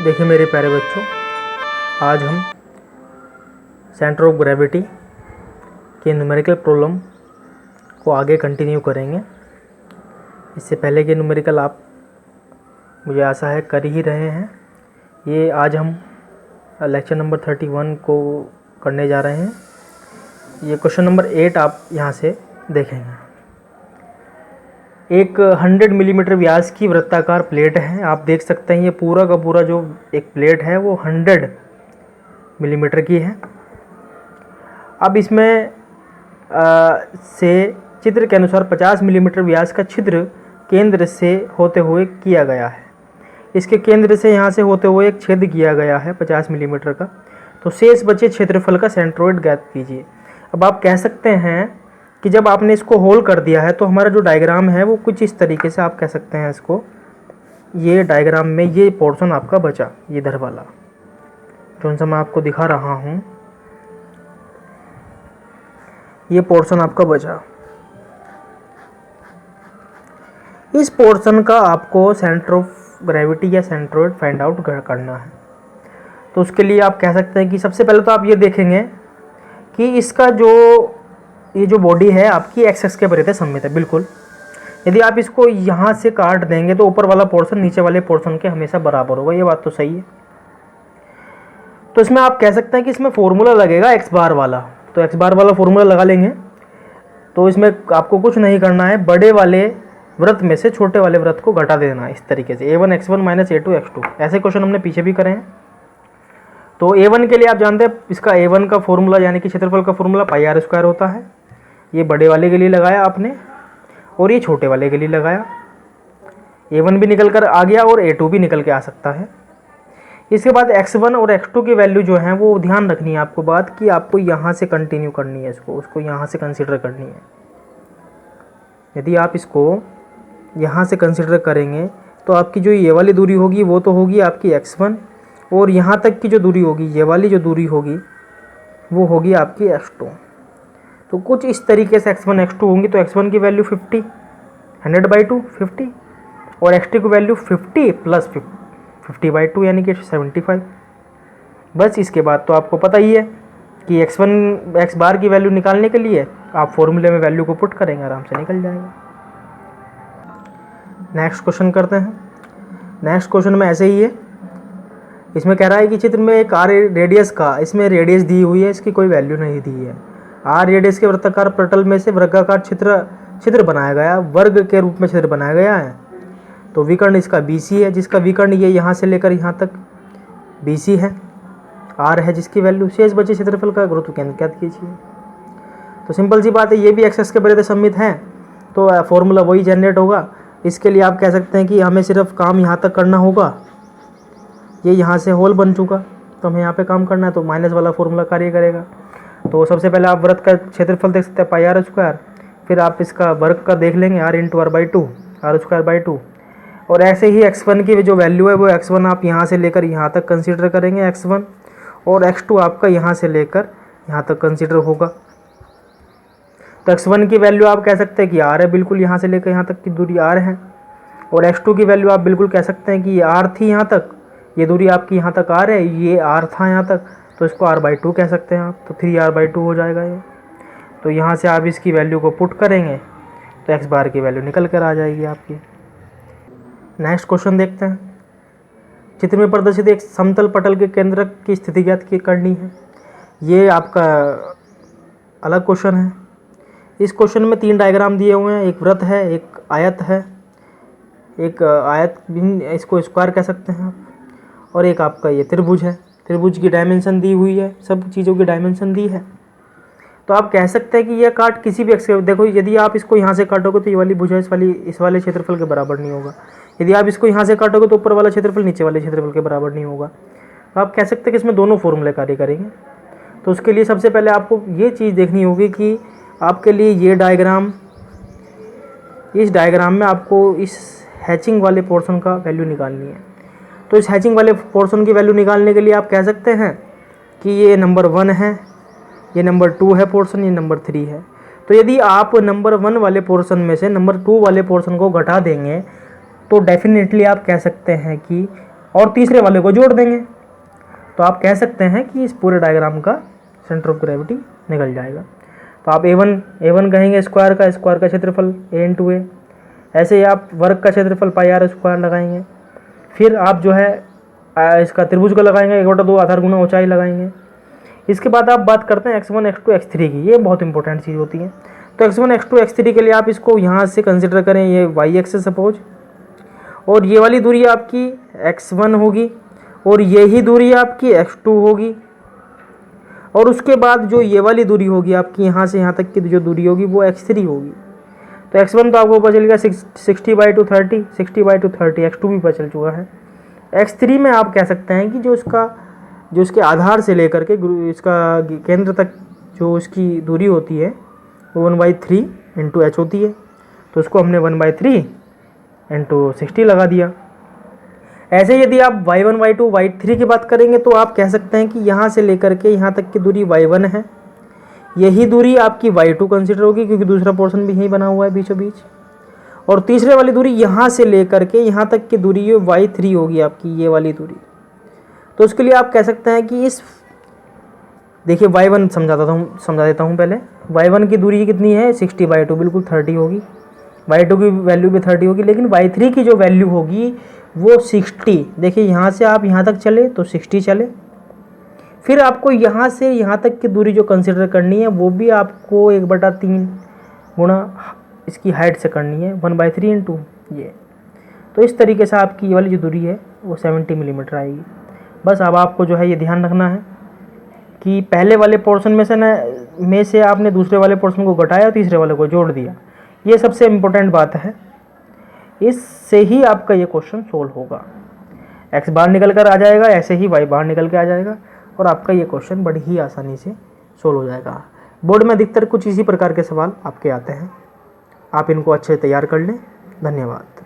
देखिए मेरे प्यारे बच्चों, आज हम सेंटर ऑफ ग्रेविटी के न्यूमेरिकल प्रॉब्लम को आगे कंटिन्यू करेंगे। इससे पहले के न्यूमेरिकल आप मुझे आशा है कर ही रहे हैं। ये आज हम लेक्चर नंबर 31 को करने जा रहे हैं। ये क्वेश्चन नंबर 8 आप यहाँ से देखेंगे। एक 100 मिलीमीटर व्यास की वृत्ताकार प्लेट है। आप देख सकते हैं ये पूरा का पूरा जो एक प्लेट है वो 100 मिलीमीटर की है। अब इसमें से चित्र के अनुसार 50 मिलीमीटर व्यास का छिद्र केंद्र से होते हुए किया गया है। इसके केंद्र से यहाँ से होते हुए एक छेद किया गया है 50 मिलीमीटर का। तो शेष बचे क्षेत्रफल का सेंट्रोइड ज्ञात कीजिए। अब आप कह सकते हैं कि जब आपने इसको होल कर दिया है तो हमारा जो डायग्राम है वो कुछ इस तरीके से आप कह सकते हैं इसको। ये डायग्राम में ये पोर्शन आपका बचा, ये इधर वाला जो सा मैं आपको दिखा रहा हूँ, ये पोर्शन आपका बचा। इस पोर्शन का आपको सेंटर ऑफ ग्रेविटी या सेंट्रोइड फाइंड आउट करना है। तो उसके लिए आप कह सकते हैं कि सबसे पहले तो आप ये देखेंगे कि इसका ये जो बॉडी है आपकी एक्स एक्स के परिधि सममित है। बिल्कुल, यदि आप इसको यहाँ से काट देंगे तो ऊपर वाला पोर्शन नीचे वाले पोर्शन के हमेशा बराबर होगा। ये बात तो सही है। तो इसमें आप कह सकते हैं कि इसमें फॉर्मूला लगेगा एक्स बार वाला। तो एक्स बार वाला फॉर्मूला लगा लेंगे। तो इसमें आपको कुछ नहीं करना है, बड़े वाले वृत्त में से छोटे वाले वृत्त को घटा देना है इस तरीके से। a1 x1 minus a2 x2। ऐसे क्वेश्चन हमने पीछे भी करे हैं। तो a1 के लिए आप जानते हैं इसका a1 का फॉर्मूला यानी कि क्षेत्रफल का फॉर्मूला पाई आर स्क्वायर होता है। ये बड़े वाले के लिए लगाया आपने और ये छोटे वाले के लिए लगाया। a1 भी निकल कर आ गया और a2 भी निकल के आ सकता है। इसके बाद x1 और x2 की वैल्यू जो है वो ध्यान रखनी है आपको बात कि आपको यहाँ से कंटिन्यू करनी है उसको यहाँ से कंसिडर करनी है। यदि आप इसको यहाँ से कंसिडर करेंगे तो आपकी जो ये वाली दूरी होगी वो तो होगी आपकी x1 और यहाँ तक की जो दूरी होगी, ये वाली जो दूरी होगी वो होगी आपकी x2। तो कुछ इस तरीके से x1 x2 होंगी। तो x1 की वैल्यू 50, 100/2 50 और x2 की वैल्यू 50 प्लस 50/2 यानी कि 75। बस इसके बाद तो आपको पता ही है कि x बार की वैल्यू निकालने के लिए आप फॉर्मूले में वैल्यू को पुट करेंगे, आराम से निकल जाएगा। नेक्स्ट क्वेश्चन करते हैं। नेक्स्ट क्वेश्चन में ऐसे ही है। इसमें कह रहा है कि चित्र में एक आर रेडियस का, इसमें रेडियस दी हुई है, इसकी कोई वैल्यू नहीं दी है। आर रेडियस के वृत्ताकार पटल में से वर्गाकार छिद्र बनाया गया, वर्ग के रूप में छिद्र बनाया गया है। तो विकर्ण इसका BC है, जिसका विकर्ण ये यहाँ से लेकर यहाँ तक BC है। आर है जिसकी वैल्यू। शेष बचे क्षेत्रफल का गुरुत्व केंद्र ज्ञात कीजिए। तो सिंपल सी बात है, ये भी एक्स एक्स के परिधि सममित है तो फॉर्मूला वही जनरेट होगा। इसके लिए आप कह सकते हैं कि हमें सिर्फ काम यहाँ तक करना होगा। ये यहाँ से होल बन चुका तो हमें यहाँ पे काम करना है, तो माइनस वाला फॉर्मूला कार्य करेगा। तो सबसे पहले आप वृत्त का क्षेत्रफल देख सकते हैं पाई आर स्क्वायर, फिर आप इसका वर्ग का देख लेंगे r इंटू r/2 r²/2। और ऐसे ही x1 की जो वैल्यू है वो x1 आप यहाँ से लेकर यहाँ तक कंसिडर करेंगे x1, और x2 आपका यहाँ से लेकर यहाँ तक कंसिडर होगा। तो x1 की वैल्यू आप कह सकते हैं कि r है, बिल्कुल यहाँ से लेकर यहाँ तक की दूरी r है। और x2 की वैल्यू आप बिल्कुल कह सकते हैं कि ये r थी यहाँ तक, ये दूरी आपकी यहाँ तक r है, ये r था यहाँ तक, तो इसको r/2 कह सकते हैं आप। तो 3r/2 हो जाएगा ये। तो यहाँ से आप इसकी वैल्यू को पुट करेंगे तो x बार की वैल्यू निकल कर आ जाएगी आपकी। नेक्स्ट क्वेश्चन देखते हैं। चित्र में प्रदर्शित एक समतल पटल के केंद्र की स्थिति ज्ञात करनी है। ये आपका अलग क्वेश्चन है। इस क्वेश्चन में 3 डायग्राम दिए हुए हैं। एक वृत्त है, एक आयत है, एक आयत इसको स्क्वायर कह सकते हैं आप, और एक आपका ये त्रिभुज है। त्रिभुज की डायमेंशन दी हुई है, सब चीज़ों की डायमेंशन दी है। तो आप कह सकते हैं कि यह काट किसी भी एक्स, देखो यदि आप इसको यहाँ से काटोगे तो ये वाली भुजा इस वाले क्षेत्रफल के बराबर नहीं होगा। यदि आप इसको यहाँ से काटोगे तो ऊपर वाला क्षेत्रफल नीचे वाले क्षेत्रफल के बराबर नहीं होगा। तो आप कह सकते हैं कि इसमें दोनों फॉर्मूले कार्य करेंगे। तो उसके लिए सबसे पहले आपको ये चीज़ देखनी होगी कि आपके लिए ये डायग्राम, इस डायग्राम में आपको इस हैचिंग वाले पोर्शन का वैल्यू निकालनी है। तो इस हैचिंग वाले पोर्शन की वैल्यू निकालने के लिए आप कह सकते हैं कि ये नंबर 1 है, ये नंबर 2 है पोर्शन, ये नंबर 3 है। तो यदि आप नंबर 1 वाले पोर्शन में से नंबर 2 वाले पोर्शन को घटा देंगे तो डेफिनेटली आप कह सकते हैं कि और तीसरे वाले को जोड़ देंगे, तो आप कह सकते हैं कि इस पूरे डायग्राम का सेंटर ऑफ ग्रेविटी निकल जाएगा। तो आप A1 कहेंगे स्क्वायर का क्षेत्रफल A इंटू ए। ऐसे ही आप वर्ग का क्षेत्रफल पाई आर स्क्वायर लगाएंगे। फिर आप जो है इसका त्रिभुज को लगाएंगे 1/2 आधार गुना ऊंचाई लगाएंगे। इसके बाद आप बात करते हैं x1 x2 x3 की। ये बहुत इंपॉर्टेंट चीज़ होती है। तो x1 x2 x3 के लिए आप इसको यहाँ से कंसिडर करें, ये y एक्सिस सपोज, और ये वाली दूरी आपकी x1 होगी और यही दूरी आपकी x2 होगी, और उसके बाद जो ये वाली दूरी होगी आपकी यहाँ से यहाँ तक की जो दूरी होगी वो x3 होगी। तो x1 तो आपको पता चलेगा 60/2 30, x2 भी पता चल चुका है। x3 में आप कह सकते हैं कि जो इसके आधार से लेकर के इसका केंद्र तक जो इसकी दूरी होती है वो 1/3 इंटू h होती है। तो उसको हमने 1/3 इंटू 60 लगा दिया। ऐसे यदि आप y1 y2 y3 की बात करेंगे तो आप कह सकते हैं कि यहाँ से लेकर के यहाँ तक की दूरी y1 है, यही दूरी आपकी y2 कंसिडर होगी क्योंकि दूसरा पोर्शन भी यहीं बना हुआ है बीचों बीच, और तीसरे वाली दूरी यहाँ से लेकर के यहाँ तक की दूरी ये y3 होगी आपकी, ये वाली दूरी। तो उसके लिए आप कह सकते हैं कि इस देखिए y1 समझा देता हूँ पहले। y1 की दूरी कितनी है 60/2, बिल्कुल 30 होगी। y2 की वैल्यू भी 30 होगी, लेकिन y3 की जो वैल्यू होगी वो 60। देखिए यहाँ से आप यहाँ तक चले तो 60 चले, फिर आपको यहाँ से यहाँ तक की दूरी जो कंसिडर करनी है वो भी आपको 1/3 गुणा इसकी हाइट से करनी है, 1/3 इंटू ये। तो इस तरीके से आपकी ये वाली जो दूरी है वो 70 मिलीमीटर आएगी। बस अब आपको जो है ये ध्यान रखना है कि पहले वाले पोर्शन में से आपने दूसरे वाले पोर्शन को घटाया, तीसरे वाले को जोड़ दिया। ये सबसे इम्पोर्टेंट बात है, इससे ही आपका ये क्वेश्चन सोल्व होगा। x बाहर निकल कर आ जाएगा, ऐसे ही y बाहर निकल के आ जाएगा और आपका ये क्वेश्चन बड़ी ही आसानी से सोल्व हो जाएगा। बोर्ड में अधिकतर कुछ इसी प्रकार के सवाल आपके आते हैं, आप इनको अच्छे से तैयार कर लें। धन्यवाद।